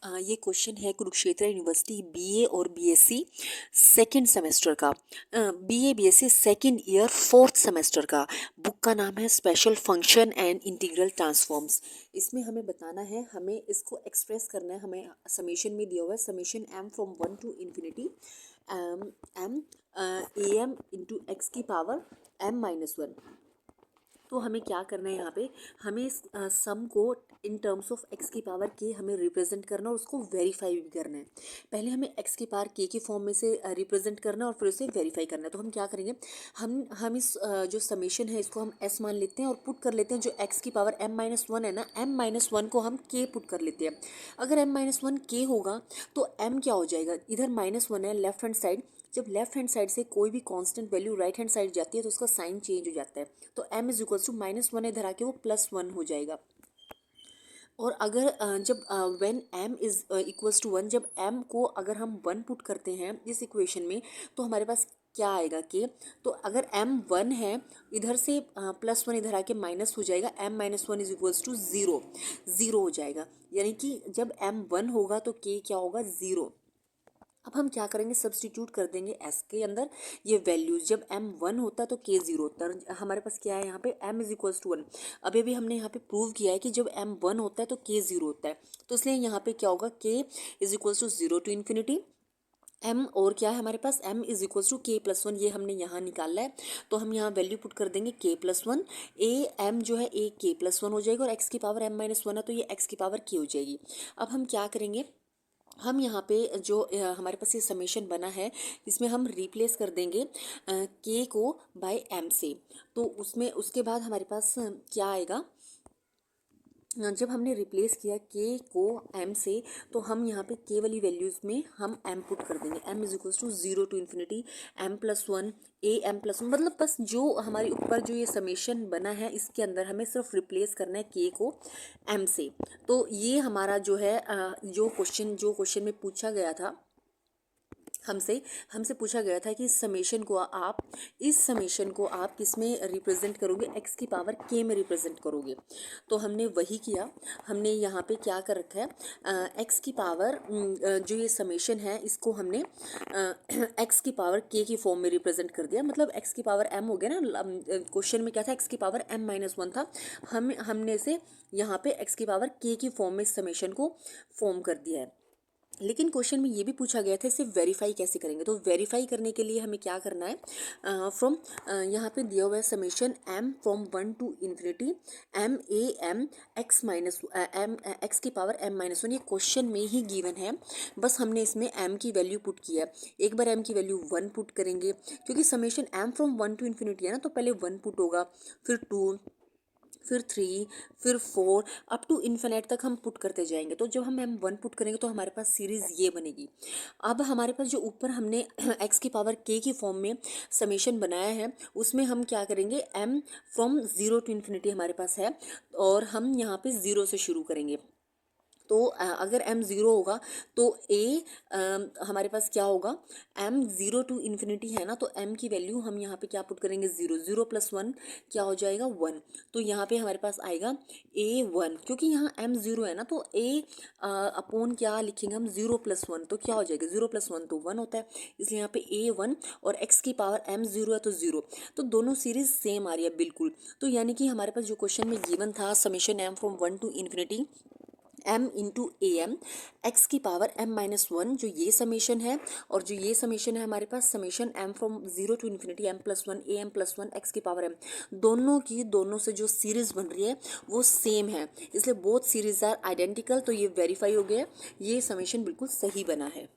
ये क्वेश्चन है Kurukshetra university BA और बीएससी सेकंड सेमेस्टर का। BA BSc second year fourth semester का। बुक का नाम है special function and integral transforms. इसमें हमें बताना है, हमें इसको एक्सप्रेस करना है। हमें समेशन में दिया हुआ है summation m from 1 to infinity m a m into x की पावर m-1। तो हमें क्या करना है यहाँ पे, हमें सम को इन टर्म्स ऑफ एक्स की पावर के हमें रिप्रेजेंट करना और उसको वेरीफाई भी करना है। पहले हमें एक्स की पावर के फोर्म में से रिप्रेजेंट करना और फिर उसे वेरीफाई करना है। तो हम क्या करेंगे, हम इस जो समेशन है इसको हम एस मान लेते हैं और पुट कर लेते हैं जो एक्स की पावर m-1 है ना, m-1 को हम के पुट कर लेते हैं। अगर m-1 के होगा तो m क्या हो जाएगा, इधर -1 है लेफ्ट हैंड साइड, जब लेफ्ट हैंड साइड से कोई भी constant value right hand side जाती है तो उसका साइन चेंज हो जाता है। तो m इज इक्वल्स टू -1 इधर आके वो +1 हो जाएगा। और अगर जब when m is equals to 1, जब m को अगर हम 1 पुट करते हैं इस इक्वेशन में तो हमारे पास क्या आएगा के, तो अगर m 1 है इधर से +1 इधर आके माइनस हो जाएगा, m-1 इज इक्वल्स टू 0 हो जाएगा। यानी कि जब m 1 होगा तो k क्या होगा, 0। अब हम क्या करेंगे, सब्सटीट्यूट कर देंगे s के अंदर ये वैल्यूज। जब m 1 होता है तो k 0 होता है। हमारे पास क्या है यहाँ पे, m इज इक्वल्स टू 1। अभी भी हमने यहाँ पे प्रूव किया है कि जब m 1 होता है तो k 0 होता है। तो इसलिए यहाँ पे क्या होगा, k is equals to 0 to infinity m, और क्या है हमारे पास m is equals to k+1, ये हमने यहाँ निकाला है। तो हम यहाँ वैल्यू पुट कर देंगे k+1, a m जो है a k+1 हो जाएगा और x की पावर m-1 है तो ये x की पावर k हो जाएगी। अब हम क्या करेंगे, हम यहाँ पे जो हमारे पास ये समेशन बना है इसमें हम रिप्लेस कर देंगे के को बाय एम से। तो उसमें उसके बाद हमारे पास क्या आएगा, जब हमने रिप्लेस किया के को m से तो हम यहाँ पे के वाली वैल्यूज़ में हम m पुट कर देंगे। m is equals to 0 to infinity m+1 a m+1, मतलब बस जो हमारे ऊपर जो ये समेशन बना है इसके अंदर हमें सिर्फ रिप्लेस करना है के को m से। तो ये हमारा जो है जो क्वेश्चन में पूछा गया था, हमसे पूछा गया था कि इस समेशन को आप किस में रिप्रेजेंट करोगे, x की पावर k में रिप्रेजेंट करोगे। तो हमने वही किया। हमने यहाँ पे क्या कर रखा है, x की पावर जो ये समेशन है इसको हमने x की पावर k की फॉर्म में रिप्रेजेंट कर दिया। मतलब x की पावर m हो गया ना, क्वेश्चन में क्या था, x की पावर m-1 था, हमने इसे यहाँ पे x की पावर k की फॉर्म में इस समेशन को फॉर्म कर दिया है। लेकिन क्वेश्चन में ये भी पूछा गया था इसे वेरीफाई कैसे करेंगे। तो वेरीफाई करने के लिए हमें क्या करना है, फ्रॉम यहाँ पे दिया हुआ है summation m from 1 to infinity m a m x की पावर m-1, ये क्वेश्चन में ही गिवन है। बस हमने इसमें m की वैल्यू पुट किया है। एक बार m की वैल्यू 1 पुट करेंगे क्योंकि summation m from 1 to infinity है ना, तो पहले 1 पुट होगा, फिर 2, फिर 3, फिर 4 अप टू इन्फिनिट तक हम पुट करते जाएंगे। तो जब हम m1 पुट करेंगे तो हमारे पास सीरीज़ ये बनेगी। अब हमारे पास जो ऊपर हमने x की पावर k की फॉर्म में समेशन बनाया है उसमें हम क्या करेंगे, m फ्रॉम 0 टू इन्फिनिटी हमारे पास है और हम यहाँ पे 0 से शुरू करेंगे। तो अगर m 0 होगा तो a हमारे पास क्या होगा, m 0 टू इन्फिनिटी है ना, तो m की वैल्यू हम यहाँ पे क्या पुट करेंगे, 0 प्लस 1 क्या हो जाएगा, 1। तो यहाँ पे हमारे पास आएगा a1, क्योंकि यहाँ m 0 है ना, तो a अपॉन क्या लिखेंगे हम, 0 प्लस 1, तो क्या हो जाएगा, 0 प्लस 1 तो 1 होता है, इसलिए यहाँ पे a1 और x की पावर m 0 है तो 0। तो दोनों सीरीज सेम आ रही है बिल्कुल। तो यानी कि हमारे पास जो क्वेश्चन में गिवन था summation m from 1 to infinity m into a m x की पावर m-1, जो ये समेशन है और जो ये समेशन है हमारे पास summation m from 0 to infinity m+1 a m+1 x की पावर m, दोनों से जो सीरीज बन रही है वो सेम है, इसलिए बोथ सीरीज आर आइडेंटिकल। तो ये वेरीफाई हो गया, ये समेशन बिल्कुल सही बना है।